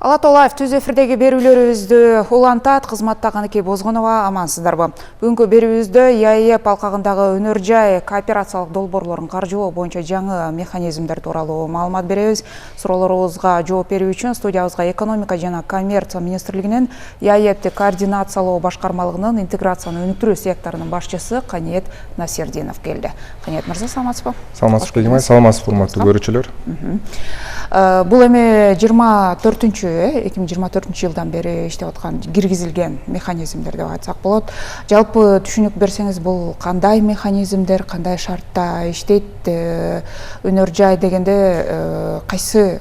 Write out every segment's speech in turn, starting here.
Алатолаев түз эфирдеги берүүлөрүбүздү улантат. Кызматтагы Бозгонова, амансыздарбы? Бүгүнкү берүүбүздө ЕАЭП алкагындагы өнөр жай кооперациялык долбоорлорун каржылоо боюнча жаңы механизмдер тууралуу маалымат беребиз. Суроолорубузга жооп берүү үчүн студиябызга экономика жана коммерция министрлигинин ЕАЭПти координациялоо башкармалыгынын интеграцияны өнүктүрүү секторунун башчысы Каниет Насердинов келди. Каниет мырза, саламатсызбы? Саламатсызбы, саламатсыз урматтуу көрүүчүлөр. Бул эми 2024 жылдан бери иштеп аткан киргизилген механизмдер деп айтсак болот. Жалпы түшүнүк берсеңиз, бул кандай механизмдер, кандай шартта иштейт? Өнөр жай дегенде кайсы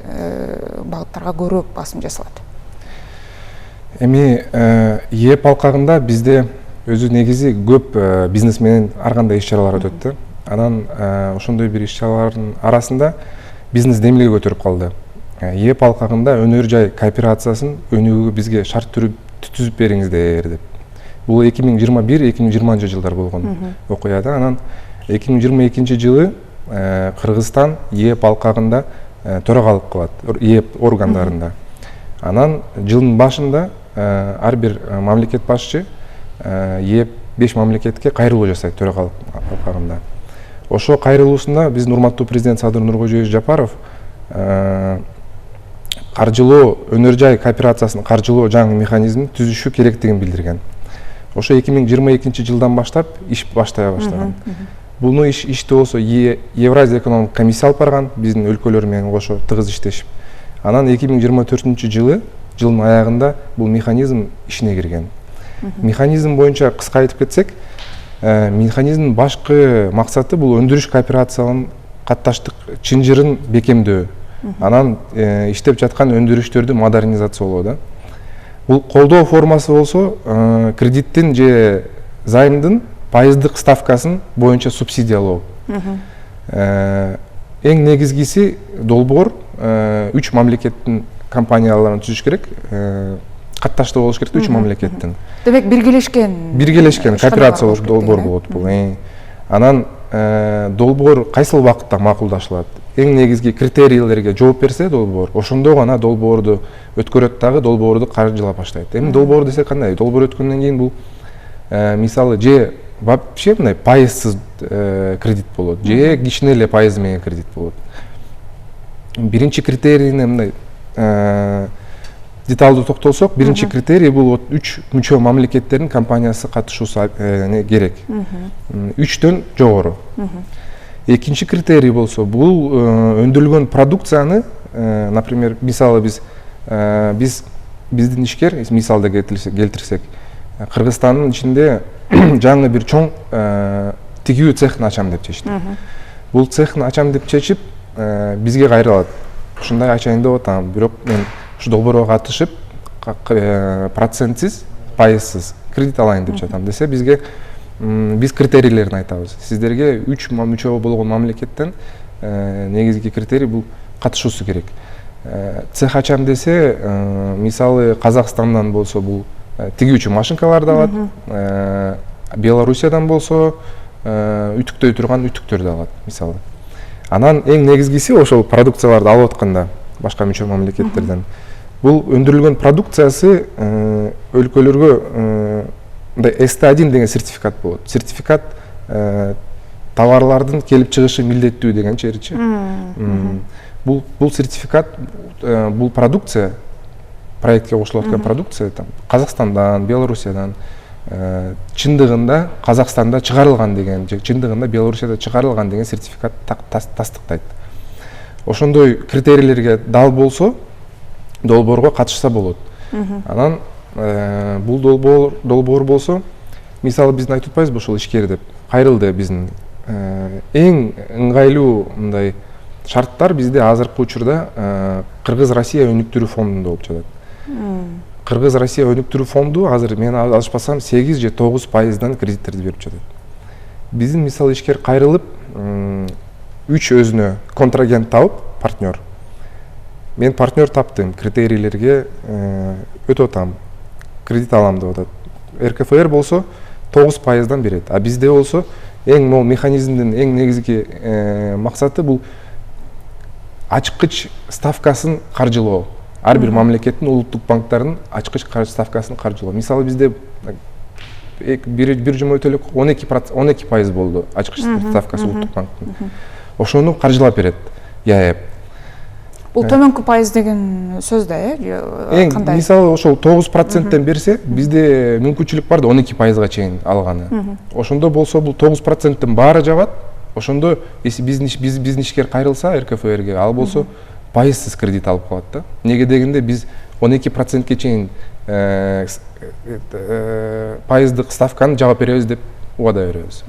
багыттарга көбүрөөк басым жасалат? Эми ЕАЭП алкагында бизде өзү негизи көп бизнес менен ар кандай иш-чаралар өтөт да. Анан ошондой бир иш-чаралардын арасында бизнес демилге көтөрүп калды. ЕАЭП алкагында өнөр жай кооперациясын өнүгүүгө бизге шарт түзүп бериңиздер деп. Бул 2021-2020 жылдар болгон окуя да. Анан 2022 жылы Кыргызстан ЕАЭП алкагында төрагалык кылат, ЕАЭП органдарында. Анан жылдын башында ар бир мамлекет башчы ЕАЭП 5 мамлекетке кайрылуу жасайт төрагалык алкагында. Ошо кайрылуусунда биздин урматтуу президент Садыр Нуркожоевич Жапаров каржылоо өнөр жай кооперациясын каржылоо жаңы механизмин түзүшү керектигин билдирген. Ошо 2022 жылдан баштап иш баштай баштаган. Буну ишти болсо Евразия экономикалык комиссия алып барган, биздин өлкөлөр менен кошо тыгыз иштешип. Анан 2024 жылы жылдын аягында бул механизм ишине кирген. Механизм боюнча кыска айтып кетсек, механизмдин башкы максаты бул өндүрүш кооперациянын катташтык чынжырын бекемдөө. Анан иштеп жаткан өндүрүштөрдү модернизациялоо да. Бул колдоо формасы болсо кредиттин же займдын пайыздык ставкасын боюнча субсидиялоо. Эң негизгиси долбоор 3 мамлекеттин компанияларын түзүш керек. Катташтуу болуш керек 3 мамлекеттин. Демек биргелешкен кооперациялык долбоор болот бул. Анан долбоор кайсыл убакытта макулдашылат? Эң негизги критерийлерге жооп берсе долбоор, ошондо гана долбоорду өткөрөт дагы, долбоорду каржылап баштайт. Эми долбоор десе кандай? Долбоор өткөндөн кийин бул мисалы же вообще мындай пайызсыз кредит болот, же кичине эле пайыз менен кредит болот. Биринчи критерийине мындай деталдуу токтолсок, биринчи критерий бул 3 мүчө мамлекеттердин компаниясы катышуусу керек. 3төн жогору. Экинчи критерий болсо, бул өндүрүлгөн продукцияны, например, мисалы биздин ишкер, мисалда келтирсек, Кыргызстандын ичинде жаңы бир чоң тигүү цехин ачам деп чечти. Бул цехин ачам деп чечип, бизге кайрылат. Ушундай ачайын деп атам, бирок мен ушу долбоорго катышып, процентсиз, пайызсыз кредит алайын деп жатам десе, бизге биз критерийлерин айтабыз. Сиздерге 3 мүчө болгон мамлекеттен негизги критерий бул катышуусу керек. Цех ачам десе, мисалы Казакстандан болсо бул тигүүчү машинкаларды алат, Белоруссиядан болсо үтүктөй турган үтүктөрдү алат, мисалы. Анан эң негизгиси ошол продукцияларды алып атканда башка мүчө мамлекеттерден бул өндүрүлгөн продукциясы өлкөлөргө ST1 деген сертификат болот. Сертификат товарлардын келип чыгышы милдеттүү деген чейирчи. Бул сертификат, бул продукция, проектке кошулуп аткан продукция Казакстандан, Белоруссиядан чындыгында Казакстанда чыгарылган деген, же чындыгында Белоруссияда чыгарылган деген сертификат тастыктайт. Ошондой критерийлерге дал болсо, долбоорго катышса болот. Анан бул долбоор болсо, мисалы биздин айтып атпайбызбы ошол ишкер деп, кайрылды биздин. Эң ыңгайлуу мындай шарттар бизде азыркы учурда Кыргыз-Россия өнүктүрүү фондунда болуп жатат. Кыргыз-Россия өнүктүрүү фонду азыр мен адашпасам 8 же 9% кредиттерди берип жатат. Биздин мисалы ишкер кайрылып, 3 өзүнө контрагент тауып, партнер. Мен партнер таптым, критерийлерге өтө атам, кредит алам деп атат. РКФР болсо 9% берет. А бизде болсо эң мол механизмдин эң негизги максаты бул ачкыч ставкасын каржылоо. ар бир мамлекеттин улуттук банктарынын ачкыч каржы ставкасын каржылоо. Мисалы бизде бир жума өтө элек 12% болду ачкыч ставкасы улуттук банктын. Ошону каржылап берет ЯЭП. Бул төмөнкү пайыз деген сөз да, кандай? Мисалы ошол 9%тен берсе, бизде мүмкүнчүлүк бар да 12%га чейин алганы. Ошондо болсо бул 9%тен баары жабат. Ошондо бизнишкер кайрылса РКФРге, ал болсо пайызсыз кредит алып калат да. Неге дегенде биз 12%ке чейин пайыздык ставканы жабып беребиз деп убада беребиз.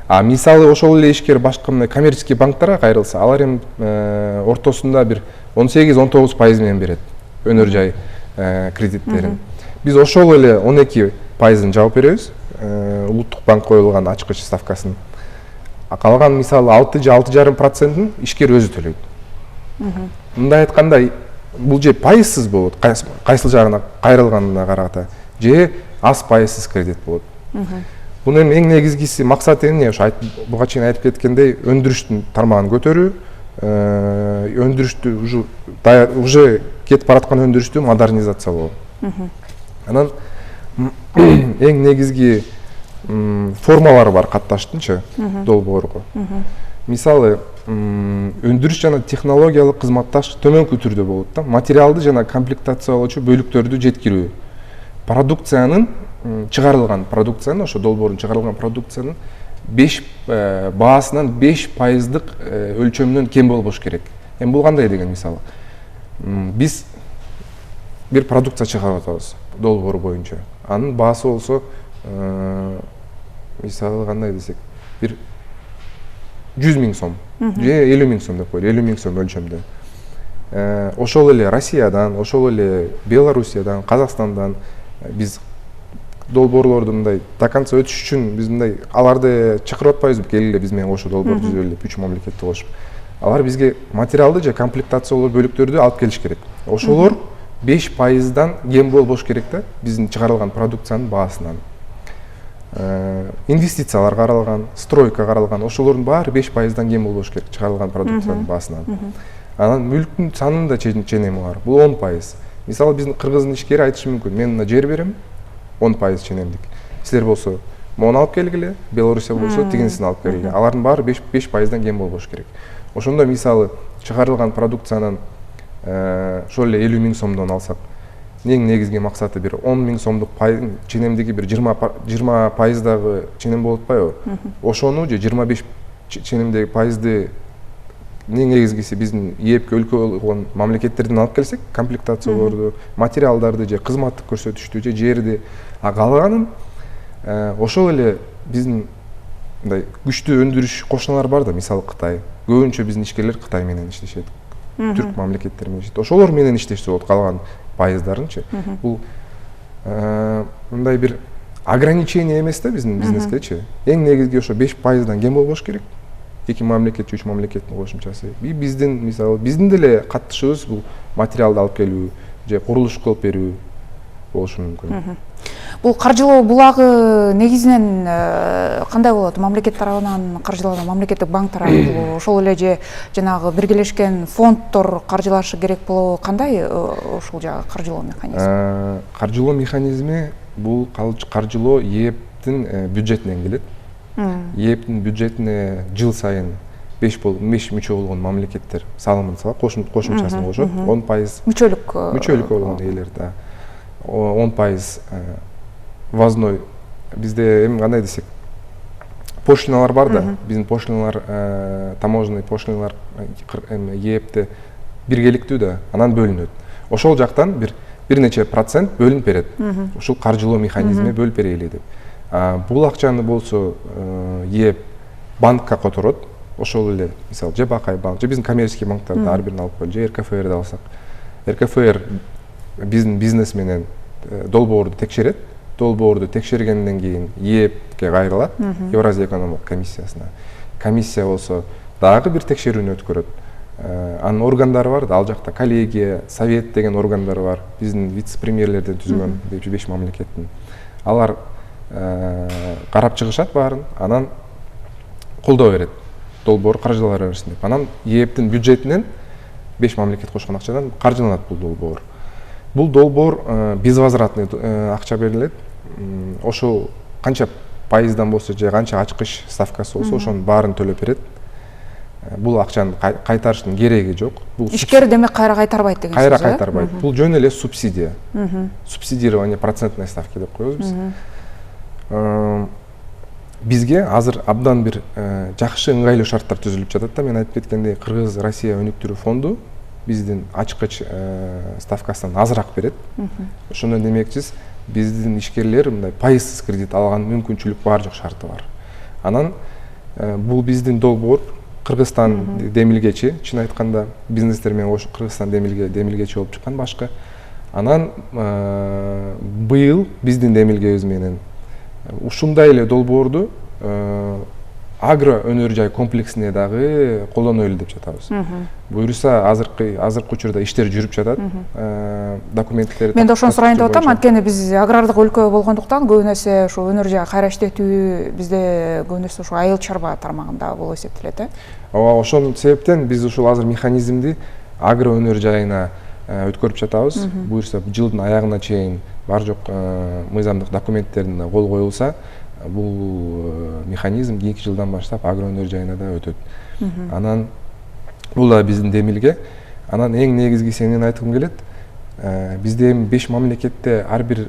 А мисалы ошол эле ишкер башка мындай коммерческий банктарга кайрылса, алар эми ортосунда бир 18-19% менен берет өнөр жай кредиттерин. Биз ошол эле 12%ын жабып беребиз, улуттук банк коюлган ачкыч ставкасын. А калган мисалы 6,5%ын ишкер өзү төлөйт. Мындай айтканда, бул же пайызсыз болот, кайсыл жагына кайрылганына карата, же аз пайызсыз кредит болот. Бунун эң негизгиси максаты эмне? Ошо буга чейин айтып кеткендей, өндүрүштүн тармагын көтөрүү, өндүрүштү уже кетип бараткан өндүрүштү модернизациялоо. Анан эң негизги формалары бар катташтынчы долбоорго. Мисалы, өндүрүш жана технологиялык кызматташ төмөнкү түрдө болот да. Материалды жана комплектациялоочу бөлүктөрдү жеткирүү. Продукциянын чыгарылган продукциянын, ошо долбоордун чыгарылган продукциянын 5 баасынан 5%дык өлчөмүнөн кем болбош керек. Эми бул кандай деген мисалы? Биз бир продукция чыгарып атабыз долбоор боюнча. Анын баасы болсо мисалы кандай десек, бир 100 000 сом же 50 000 сом деп коелу, 50 000 сом өлчөмдө. Ошол эле Россиядан, ошол эле Белоруссиядан, Казакстандан биз долбоорлорду мындай до конца өтүш үчүн биз мындай аларды чакырып атпайбызбы, келгиле биз менен ошо долбоор түзөлү деп 3 мамлекетти кошуп. Алар бизге материалды же комплектациялоо бөлүктөрдү алып келиш керек. Ошолор 5%дан кем болбош керек да биздин чыгарылган продукциянын баасынан. Инвестициялар каралган, стройка каралган, ошолордун баары 5%дан кем болбош керек чыгарылган продукциянын баасынан. Анан мүлктүн санынын да ченеми бар. Бул 10%. Мисалы биздин кыргыздын ишкери айтышы мүмкүн: мен мына жер берем, 10% ченемдик. Силер болсо мону алып келгиле, Белоруссия болсо тигинисин алып келгиле. Алардын баары 5%дан кем болбош керек. Ошондо мисалы чыгарылган продукциянын ошол эле 50 000 сомдон алсак, эң негизги максаты бир 10 000 сомдук ченемдиги бир 20%дагы ченем болуп атпайбы? Ошону же 25 ченемдеги пайызды эң негизгиси биздин ЕЭПке өлкө болгон мамлекеттерден алып келсек, комплектациялорду, материалдарды же кызматтык көрсөтүштү же жерди, а калганын ошол эле биздин мындай күчтүү өндүрүш кошуналар бар да, мисалы Кытай. Көбүнчө биздин ишкерлер Кытай менен иштешет. Түрк мамлекеттери менен иштешет. Ошолор менен иштешсе болот, калган пайыздарынчы. Бул мындай бир ограничение эмес да биздин бизнескечи. Эң негизги ошо 5%дан кем болбош керек. 2 мамлекет, 3 мамлекеттин кошумчасы. Биздин мисалы биздин деле каттышыбыз бул материалды алып келүү же курулуш кылып берүү болушу мүмкүн. Бул каржылоо булагы негизинен кандай болот? Мамлекет тарабынан каржыланат, мамлекеттик банктар аркылуу, ошол эле же жанагы биргелешкен фонддор каржылашы керек болобу? Кандай ошол жагы каржылоо механизми? Каржылоо механизми бул каржылоо ЕЭПтин бюджетинен келет. ЕЭПтин бюджетине жыл сайын 5 мүчө болгон мамлекеттер салымын салат, кошумчасын кошот. 10% мүчөлүк болгон ээлер да. 10% ввозной. Бизде эми кандай десек, пошлиналар бар да. Биздин пошлиналар, таможенный пошлиналар ЕЭПте биргеликтүү да, анан бөлүнөт. Ошол жактан бир нече процент бөлүнүп берет. Ушул каржылоо механизми бөлүп берели деп. Бул акчаны болсо ЕЭП банкка которот. Ошол эле мисалы же Бакай банк, же биздин коммерческий банктарды ар бирин алып коелу, же РКФРди алсак. РКФР биздин бизнес менен долбоорду текшерет. Долбоорду текшергенден кийин ЕЭПке кайрылат, Евразия экономикалык комиссиясына. Комиссия болсо дагы бир текшерүүнү өткөрөт. Анын органдары бар да, ал жакта коллегия, совет деген органдар бар. Биздин вице-премьерлерден түзүлгөн 5 мамлекеттин. Алар карап чыгышат баарын, анан колдоо берет. Долбоор каржыландыра берсин деп. Анан ЕЭПтин бюджетинен 5 мамлекет кошкон акчадан каржыланат бул долбоор. Бул долбоор безвозвратный акча берилет. Ошол канча пайыздан болсо же канча ачкыч ставкасы болсо ошонун баарын төлөп берет. Бул акчаны кайтарыштын кереги жок. Бул ишкер демек кайра кайтарбайт деген сөз. Кайра кайтарбайт. Бул жөн эле субсидия. Субсидирование процентной ставки деп коебуз биз. Бизге азыр абдан бир жакшы ыңгайлуу шарттар түзүлүп жатат да. Мен айтып кеткендей, Кыргыз Россия өнүктүрүү фонду биздин ачкыч ставкасынан азыраак берет. Ошондо демекчиз, биздин ишкерлер мындай пайызсыз кредит алган мүмкүнчүлүк бар жок шарты бар. Анан бул биздин долбоор Кыргызстан демилгечи, чын айтканда бизнестер менен кошуп Кыргызстан демилгечи болуп чыккан башкы. Анан быйыл биздин демилгебиз менен ушундай эле долбоорду агро өнөр жай комплексине дагы колдонолу деп жатабыз. Буюрса азыркы учурда иштер жүрүп жатат. Документтер. Мен да ошону сурайын деп атам, анткени биз агрардык өлкө болгондуктан көбү нерсе ошо өнөр жай кайра иштетүү бизде көбү нерсе ошо айыл чарба тармагында болуп эсептелет. Ооба, ошол себептен биз ушул азыр механизмди агро өнөр жайына өткөрүп жатабыз. Буюрса жылдын аягына чейин бар жок мыйзамдык документтерине кол коюлса, бул механизм кийинки жылдан баштап агро өнөр жайына да өтөт. Анан бул да биздин демилге. Анан эң негизгиси мен айткым келет, бизде эми 5 мамлекетте ар бир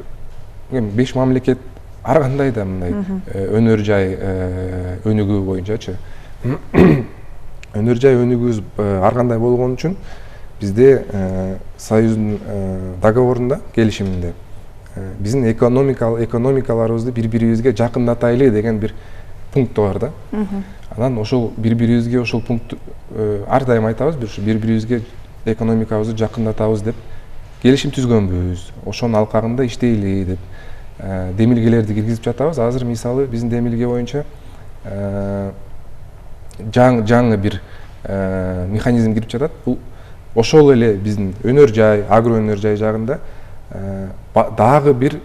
5 мамлекет ар кандай да мындай өнөр жай өнүгүү боюнчачы. Өнөр жай өнүгүүбүз ар кандай болгон үчүн бизде Союздун договорунда, келишиминде биздин экономикаларыбызды бири-бирибизге жакындатайлы деген бир пункт бар да. Анан ошол бири-бирибизге ошол пункт ар дайым айтабыз, бири-бирибизге экономикабызды жакындатабыз деп келишим түзгөнбүз. Ошонун алкагында иштейли деп демилгелерди киргизип жатабыз. Азыр мисалы биздин демилге боюнча жаңы бир механизм кирип жатат. Бул ошол эле биздин өнөр жай, агро өнөр жай жагында дагы бир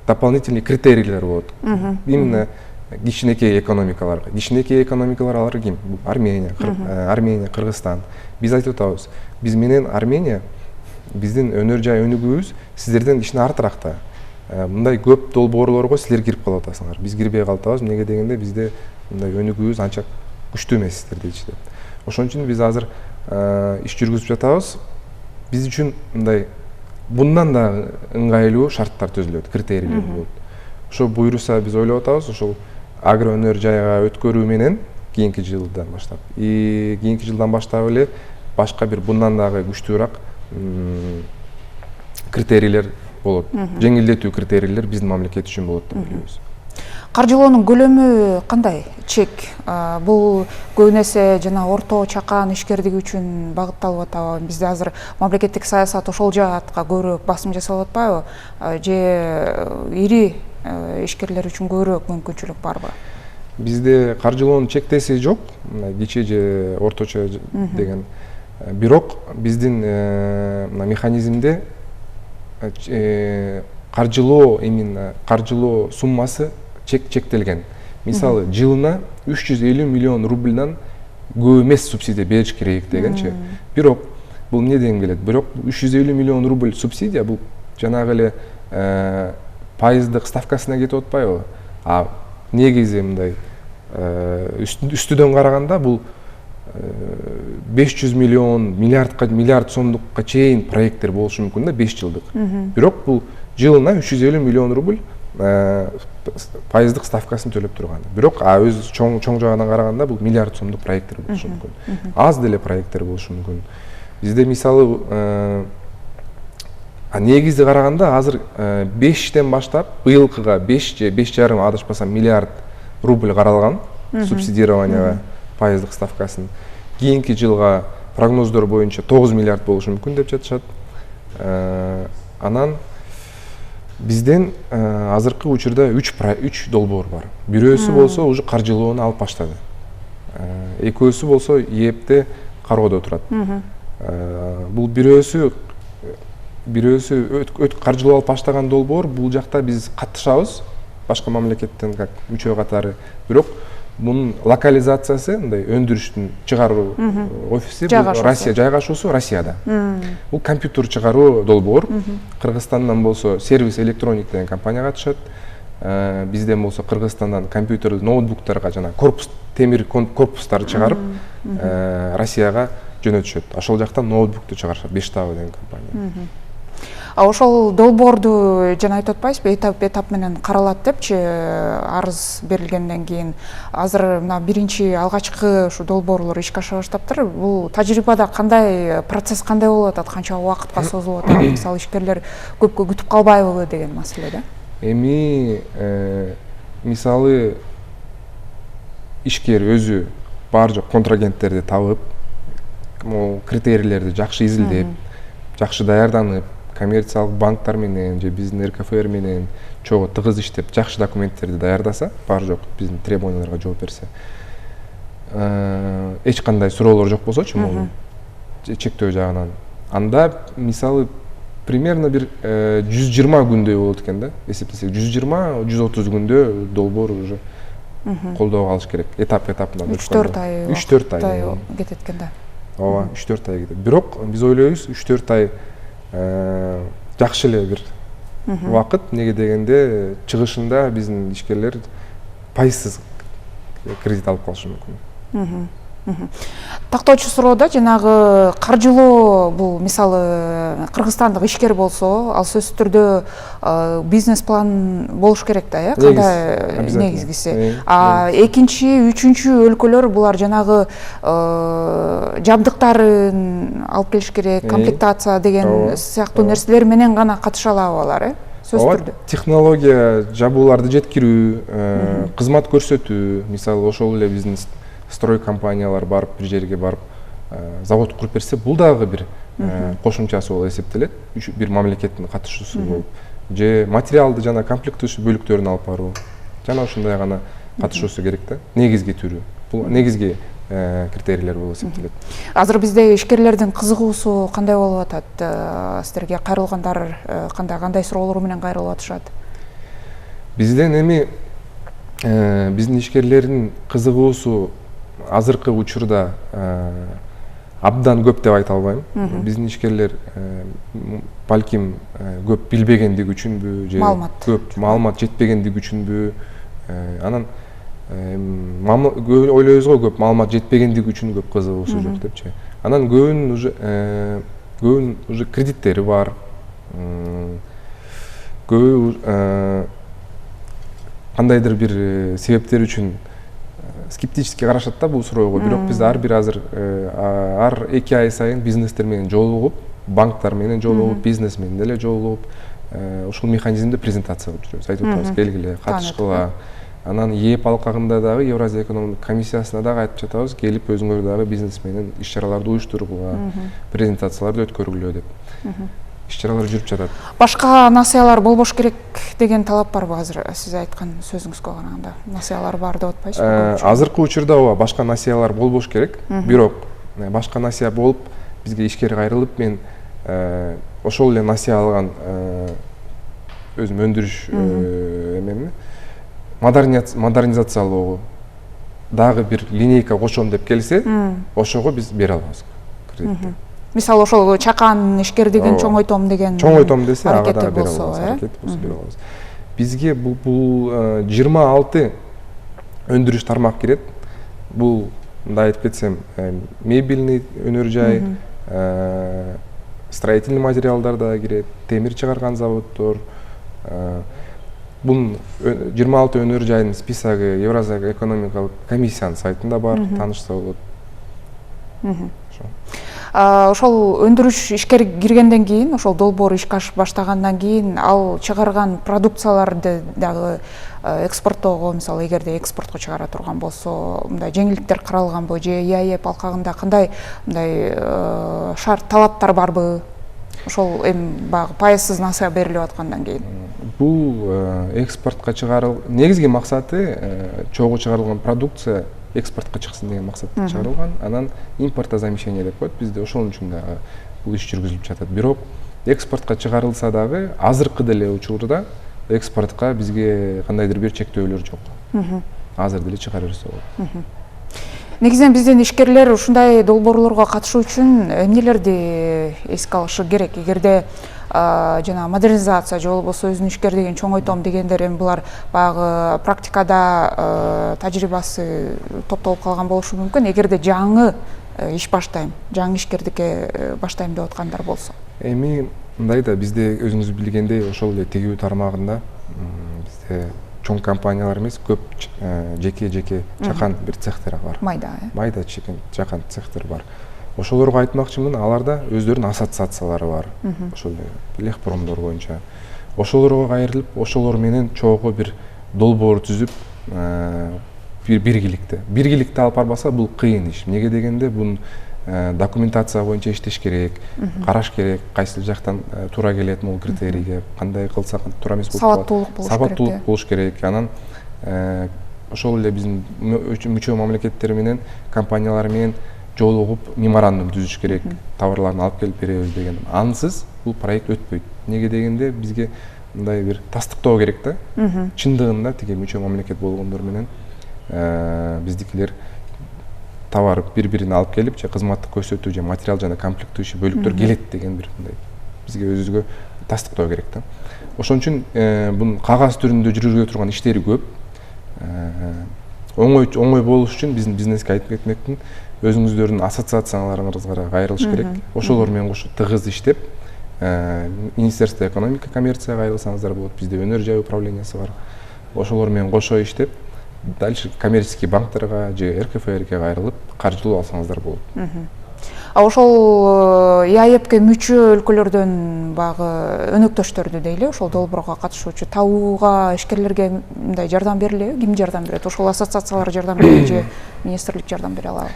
дополнительный критерийлер болот. Именно кичинекей экономикаларга. Кичинекей экономикалар алар ким? Армения, Кыргызстан. Биз айтып атабыз, биз менен Армения биздин өнөр жай өнүгүүбүз сиздерден кичине артыраак да. Мындай көп долбоорлорго силер кирип калып атасыңар. Биз кирбей калып атабыз. Эмнеге дегенде бизде мындай өнүгүүбүз анча күчтүү эмес сиздер дейчи деп. Ошон үчүн биз азыр иш жүргүзүп жатабыз. Биз үчүн мындай bundan da ыңгайлуу шарттар түзүлөт, критерийлер болот. Ошо буйруса биз ойлоп атабыз, ошол агро өнөр жайга өткөрүү менен кийинки жылдан баштап. Кийинки жылдан баштап эле башка бир bundan дагы күчтүүрөөк критерийлер болот. Жеңилдетүү критерийлер биздин мамлекет үчүн болот деп ойлойбуз. Каржылоонун көлөмү кандай? Чек бул көбүнесе жана орто чакан ишкердиги үчүн багытталып атабы? Бизде азыр мамлекеттик саясат ошол жаатка көбүрөөк басым жасалып атпайбы? Же ири ишкерлер үчүн көбүрөөк мүмкүнчүлүк барбы? Бизде каржылоонун чектеси жок, кичи же орточо деген. Бирок биздин механизмде каржылоо, именно каржылоо суммасы чектелген. Мисалы, жылына 350 миллион рубльдан көп эмес субсидия бериш керек дегенчи. Бирок бул эмне деген келет? Бирок 350 миллион рубль субсидия бул жанагы эле пайыздык ставкасына кетип атпайбы? А негизи мындай үстүдөн караганда бул 500 миллион, миллиард сомдукка чейин проекттер болушу мүмкүн да 5 жылдык. Бирок бул жылына 350 миллион рубль пайыздык ставкасын төлөп турган. Бирок өз чоң жагынан караганда бул миллиард сомдук проекттер болушу мүмкүн. Аз деле проекттер болушу мүмкүн. Бизде мисалы негизи караганда азыр 5тен баштап быйылкыга 5 же 5,5 адашпасам миллиард рубль каралган субсидированияга пайыздык ставкасын. Кийинки жылга прогноздор боюнча 9 миллиард болушу мүмкүн деп жатышат. Анан бизден азыркы учурда 3 долбоор бар. Бирөөсү болсо уже каржылоону алып баштады. Экөөсү болсо ИЭПте кароодо турат. Бул бирөөсү каржылоо алып баштаган долбоор, бул жакта биз катышабыз башка мамлекеттен как мүчө катары. Бирок Bunun локализациясы, мындай өндүрүштүн чыгаруу офиси Россия жайгашуусу Россияда. Бул компьютер чыгаруу долбоор. Кыргызстандан болсо сервис электроник деген компания катышат. Бизден болсо Кыргызстандан компьютер ноутбуктарга жана корпус темир корпустарды чыгарып Россияга жөнөтүшөт. Ошол жактан ноутбукту чыгарышат, Бештау деген компания. Ошол долбоорду жана айтып атпайсызбы, этап менен каралат депчи, арыз берилгенден кийин азыр мына биринчи алгачкы ушу долбоорлор ишке аша баштаптыр. Бул тажрыйбада кандай процесс кандай болуп атат, канча убакытка созулуп атат? Мисалы ишкерлер көпкө күтүп калбайбы деген маселе да. Эми мисалы ишкер өзү бар жок контрагенттерди табып, критерийлерди жакшы изилдеп, жакшы даярданып, коммерциялык банктар менен же биздин РКФР менен чогуу тыгыз иштеп, жакшы документтерди даярдаса, бар жок биздин требованияларга жооп берсе, эч кандай суроолор жок болсочу, могу чектөө жагынан, анда мисалы примерно бир 120 күндөй болот экен да, эсептесек 120-130 күндө долбоор уже колдоого алыш керек. Этап-этапынан 3-4 ай. 3-4 ай кетет экен да. Ооба, 3-4 ай кетет. Бирок биз ойлойбуз 3-4 ай жакшы эле бир убакыт, неге дегенде чыгышында биздин ишкерлер пайызсыз кредит алып калышы мүмкүн. Тактоочу суроода жанагы каржылоо, бул мисалы Кыргызстандык ишкер болсо, ал сөзсүз түрдө бизнес план болуш керек да, кандай негизгиси. Экинчи, үчүнчү өлкөлөр булар жанагы жабдыктарын алып келиш керек, комплектация деген сыяктуу нерселер менен гана катыша алабы алар, сөзсүз түрдө. Технология жабууларды жеткирүү, кызмат көрсөтүү, мисалы ошол эле биздин строй компаниялар барып, бир жерге барып, завод куруп берсе, бул дагы бир кошумчасы болуп эсептелет, бир мамлекеттин катышуусу болуп. Же материалды жана комплектующий бөлүктөрүн алып баруу, жана ошондой гана катышуусу керек да. Негизги түрү. Бул негизги критерийлер болуп эсептелет. Азыр бизде ишкерлердин кызыгуусу кандай болуп атат? Сиздерге кайрылгандар кандай суроолор менен кайрылып атышат? Бизден эми биздин ишкерлердин кызыгуусу азыркы учурда абдан көп деп айта албайм. Биздин ишкерлер балким көп билбегендиги үчүнбү, же көп маалымат жетпегендиги үчүнбү, анан ойлойбуз го көп маалымат жетпегендиги үчүн көп кызыгуусу жок депчи. Анан көбүнүн уже кредиттери бар, көбү кандайдыр бир себептер үчүн скептически карашат да бул суроого. Бирок биз ар 2 ай сайын бизнестер менен жолугуп, банктар менен жолугуп, бизнес менен деле жолугуп, ушул механизмди презентация кылып жүрөбүз. Айтып атабыз, келгиле, катышкыла. Анан ЕЭП алкагында дагы, Евразия экономик комиссиясына дагы айтып жатабыз, келип өзүңөр дагы бизнес менен иш-чараларды уюштургула, презентацияларды өткөргүлө деп. Иш-чаралар жүрүп жатат. Башка насыялар болбош керек деген талап барбы азыр сиз айткан сөзүңүзгө караганда? Насыялар бар деп атпайсызбы? Азыркы учурда ооба башка насыялар болбош керек. Бирок башка насыя болуп бизге ишкер кайрылып, мен ошол эле насыя алган өзүм өндүрүш эмемни модернизациялоого дагы бир линейка кошом деп келсе, ошого биз бере алабыз кредитти. Мисалы ошол чакан ишкердигин чоңойтом деген десе, ага дагы бере алабыз, аракет болсо бере алабыз. Бизге бул 26 өндүрүш тармак кирет. Бул мындай айтып кетсем, мебельный өнөр жай, строительный материалдар да кирет, темир чыгарган заводдор. Бул 26 өнөр жайдын списогу Евразия экономикалык комиссиянын сайтында бар, таанышса болот. Ошол өндүрүш ишкер киргенден кийин, ошол долбоор ишке ашып баштагандан кийин, ал чыгарган продукцияларды дагы экспорттоого, мисалы эгерде экспортко чыгара турган болсо, мындай жеңилдиктер каралганбы, же ЕАЭП алкагында кандай мындай шарт, талаптар барбы? Ошол эми баягы пайызсыз насыя берилип аткандан кийин. Бул экспортко негизги максаты чогуу чыгарылган продукция экспортко чыксын деген максатта чыгарылган. Анан импортозамещение деп коет бизде, ошон үчүн дагы бул иш жүргүзүлүп жатат. Бирок экспортко чыгарылса дагы азыркы деле учурда экспортко бизге кандайдыр бир чектөөлөр жок. азыр деле чыгара берсе болот. Негизинен биздин ишкерлер ушундай долбоорлорго катышуу үчүн эмнелерди эске алышы керек? Эгерде жана модернизация же болбосо өзүнүн ишкерлигин чоңойтом дегендер, эми булар баягы практикада тажрыйбасы топтолуп калган болушу мүмкүн. Эгерде жаңы иш баштайм, жаңы ишкердикке баштайм деп аткандар болсо. Эми мындай да, бизде өзүңүз билгендей ошол эле тигүү тармагында бизде чоң компаниялар эмес, көп жеке чакан бир цехтер бар. Майда чакан цехтер бар. Ошолорго айтмакчымын, аларда өздөрүнүн ассоциациялары бар. Ошол лехпромдор боюнча. Ошолорго кайрылып, ошолор менен чогуу бир долбоор түзүп, биргиликте алып барбаса бул кыйын иш. Неге дегенде бунун документация боюнча иштеш керек, караш керек, кайсы жактан туура келет могу критерийге, кандай кылсак туура эмес болуп калат. Сабаттуулук болуш керек. Анан ошол эле биздин мүчө мамлекеттер менен, компаниялар менен жолугуп меморандум түзүш керек, товарларын алып келип беребиз деген. Ансыз бул проект өтпөйт. Неге дегенде бизге мындай бир тастыктоо керек да. Чындыгында тиги мүчө мамлекет болгондор менен биздикилер товар бири-бирин алып келип, же кызматтык көрсөтүү, же материал жана комплектующий бөлүктөр келет деген бир мындай бизге өзүбүзгө тастыктоо керек да. Ошон үчүн бунун кагаз түрүндө жүргүзүлө турган иштери көп. Оңой болуш үчүн биздин бизнеске айтып кетмекмин, өзүңүздөрдүн ассоциацияларыңызга кайрылыш керек. Ошолор менен кошо тыгыз иштеп, Министерство экономика, коммерцияга кайрылсаңыздар болот. Бизде өнөр жай управлениясы бар. Ошолор менен кошо иштеп, дальше коммерческий банктарга же РКФРге кайрылып каржылоо алсаңыздар болот. Ошол ЯЭПке мүчө өлкөлөрдөн багы өнөктөштөрдү дейли, ошол долбоорго катышуучу табууга ишкерлерге мындай жардам берилеби? Ким жардам берет? Ошол ассоциациялар жардам береби же министрлик жардам бере алабы?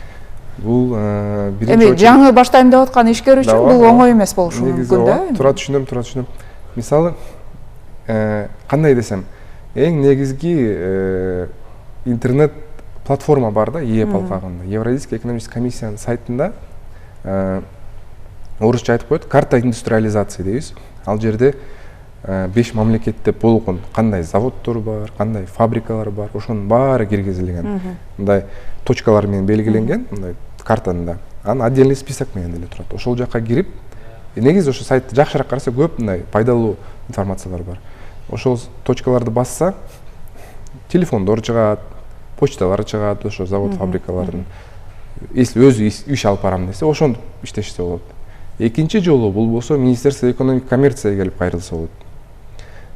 Бул эми жаңы баштайм деп аткан ишкер үчүн бул оңой эмес болушу мүмкүн да. Туура түшүнөм. Мисалы, кандай десем, эң негизги интернет платформа бар да, ЕЭП алкагында. Евразийский экономический комиссиянын сайтында орусча айтып коет, карта индустриализации дейбиз. Ал жерде 5 мамлекетте болгон кандай заводдор бар, кандай фабрикалар бар, ошонун баары киргизилген. Мындай точкалар менен белгиленген, мындай картада. Анан отдельный список менен деле турат. Ошол жакка кирип, негизи ошо сайтты жакшыраак караса көп мындай пайдалуу информациялар бар. Ошол точкаларды басса, телефондор чыгат, почталар чыгат, ошо завод фабрикалардын. Если өзү иш алып барам десе, ошону иштешсе болот. Экинчи жолу бул болсо Министерство экономика, коммерцияга келип кайрылса болот.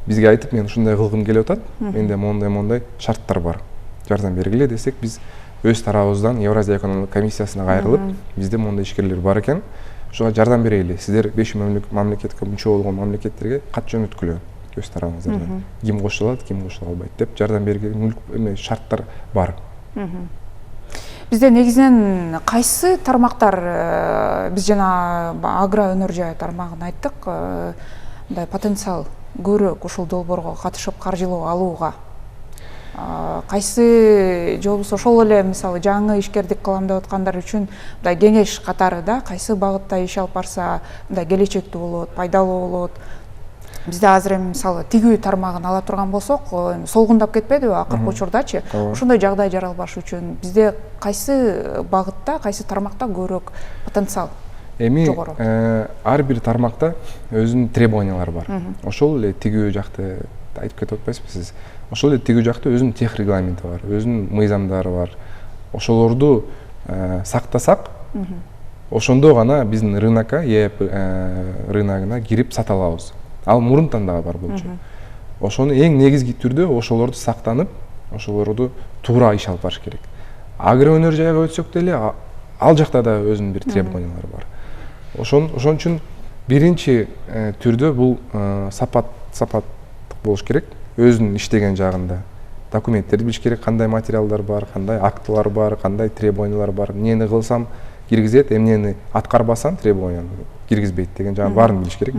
Бизге айтып, мен ушундай кылгым келип атат, менде мондай шарттар бар. Жардам бергиле десек, биз өз тарабыбыздан Евразия экономика комиссиясына кайрылып, бизде мондай ишкерлер бар экен, ошого жардам берели. Сиздер 5 мамлекетке мүчө болгон мамлекеттерге кат жөнөткүлө өз тарабыңыздардан. Ким кошулат, ким кошула албайт деп жардам берген шарттар бар. Бизде негизинен кайсы тармактар, биз жана агро өнөр жай тармагын айттык, мындай потенциал көрөк ушул долбоорго катышып каржылоо алууга? Кайсы же болбосо ошол эле мисалы жаңы ишкердик кылам деп аткандар үчүн мындай кеңеш катары да, кайсы багытта иш алып барса мындай келечектүү болот, пайдалуу болот? Бизде азыр эми мисалы тигүү тармагын ала турган болсок, солгундап кетпедиби акыркы учурдачы? Ошондой жагдай жаралбаш үчүн бизде кайсы багытта, кайсы тармакта көрөк потенциал жогору? Эми ар бир тармакта өзүнүн требованиялары бар. Ошол эле тигүү жакты айтып кетип атпайсызбы сиз? Ошол эле тигүү жакта өзүнүн тех регламенти бар, өзүнүн мыйзамдары бар. Ошолорду сактасак, ошондо гана биздин рынокко, ЕЭП рыногуна кирип сата алабыз. Ал мурунтан дагы бар болчу. Ошону эң негизги түрдө ошолорду сактанып, ошолорду туура иш алып барыш керек. Агро өнөр жайга өтсөк деле, ал жакта да өзүнүн бир требованиялары бар. Ошон үчүн биринчи түрдө бул сапаттык болуш керек. Өзүнүн иштеген жагында документтерди билиш керек, кандай материалдар бар, кандай актылар бар, кандай требованиялар бар, эмнени кылсам киргизет, эмнени аткарбасам требованияны киргизбейт деген жагын баарын билиш керек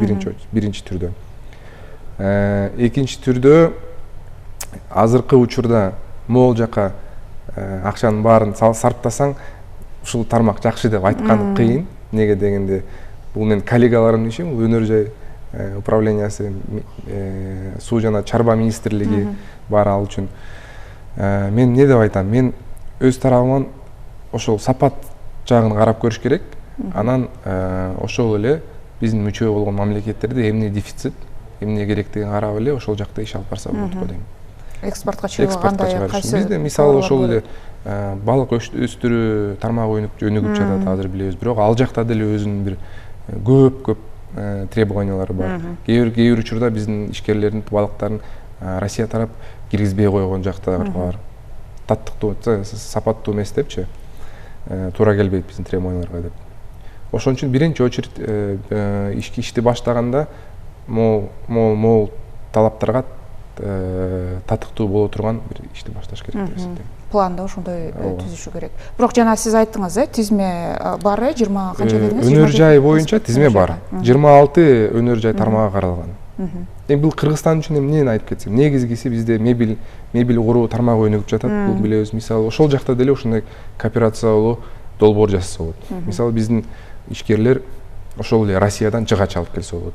биринчи түрдө. Экинчи түрдө азыркы учурда могул жака акчанын баарын сарптасаң, ушул тармак жакшы деп айткан кыйын. Неге дегенде, бул менин коллегаларым иши, бул өнөр жай управлениясы, суу жана чарба министрлиги бар ал үчүн. мен не деп айтам, мен өз тарабыман ошол сапат жагын карап көрүш керек. Анан ошол эле биздин мүчө болгон мамлекеттерде эмне дефицит, эмне керектигин карап эле ошол жакта иш алып барса болот го дейм. Экспортко чыгуу кандай, кайсы? Бизде мисалы ошол эле балык өстүрүү тармагы өнүгүп жатат, азыр билебиз. Бирок ал жакта деле өзүнүн бир көп требованиялары бар. Кээ бир учурда биздин ишкерлердин балыктарын Россия тарап киргизбей койгон жактар бар. Таттыктуу, сапаттуу эмес депчи, туура келбейт биздин требованияларга деп. Ошон үчүн биринчи очередь ишти баштаганда могул талаптарга татыктуу боло турган бир ишти башташ керек деп эсептейм. Планда ошондой түзүшү керек. Бирок жана сиз айттыңыз, тизме бар, 20 канча дедиңиз? Өнөр жай боюнча тизме бар. 26 өнөр жай тармагы каралган. Эми бул Кыргызстан үчүн эмнени айтып кетсем, негизгиси бизде мебель куруу тармагы өнүгүп жатат. Бул билебиз. Мисалы ошол жакта деле ушундай кооперациялуу долбоор жасаса болот. Мисалы биздин ишкерлер ошол эле Россиядан жыгач алып келсе болот.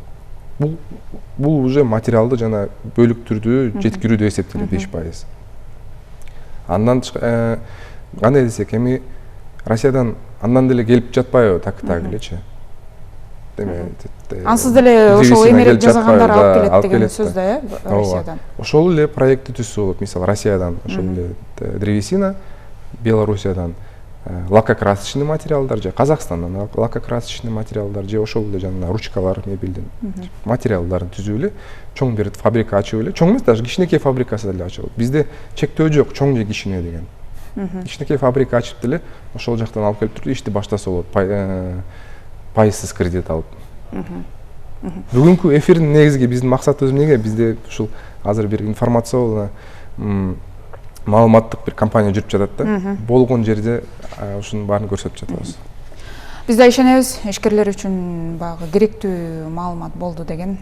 Бул уже материалды жана бөлүк түрдүү жеткирүү деп эсептелет 5%. Андан кандай десек, эми Россиядан андан деле келип жатпайбы так элечи. Ансыз деле ошол эмерек жасагандар алып келет деген сөз да, Россиядан. Ошол эле проектти түзсө болот. Мисалы Россиядан ошол эле древесина, Белоруссиядан лакокрасочный материалдар, же Казакстандан лакокрасочный материалдар, же ошол эле жана ручкалар, мебелдин материалдарын түзүп эле чоң бир фабрика ачып эле, чоң эмес, даже кичинекей фабрикасы деле ачылат. Бизде чектөө жок, чоң же кичине деген. Кичинекей фабрика ачып деле ошол жактан алып келип туруп ишти баштаса болот, пайызсыз кредит алып. Бүгүнкү эфирдин негизги биздин максатыбыз эмнеге? Бизде ушул азыр бир информационный маалыматтык бир компания жүрүп жатат да. Болгон жерде ушунун баарын көрсөтүп жатабыз. Биз да ишенебиз, ишкерлер үчүн багы керектүү маалымат болду деген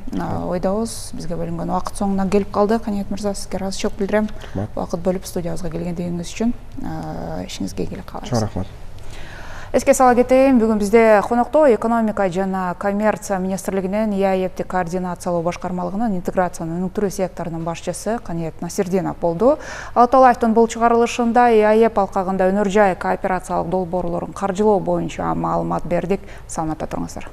ойдобуз. Бизге бөлүнгөн убакыт соңуна келип калды. Каниет мырза, сизге ыраазычылык билдирем. Убакыт бөлүп студиябызга келгендигиңиз үчүн. Ишиңизге ийгилик каалайбыз. Чоң рахмат. Эске сала кетейин, бүгүн бизде конокто экономика жана коммерция министрлигинин ИАЭПти координациялоо башкармалыгынын интеграцияны өнүктүрүү секторунун башчысы Каниет Насирдинов болду. Алаталаевдин бул чыгарылышында ИАЭП алкагында өнөр жай кооперациялык долбоорлорун каржылоо боюнча маалымат бердик. Саламатта туруңуздар.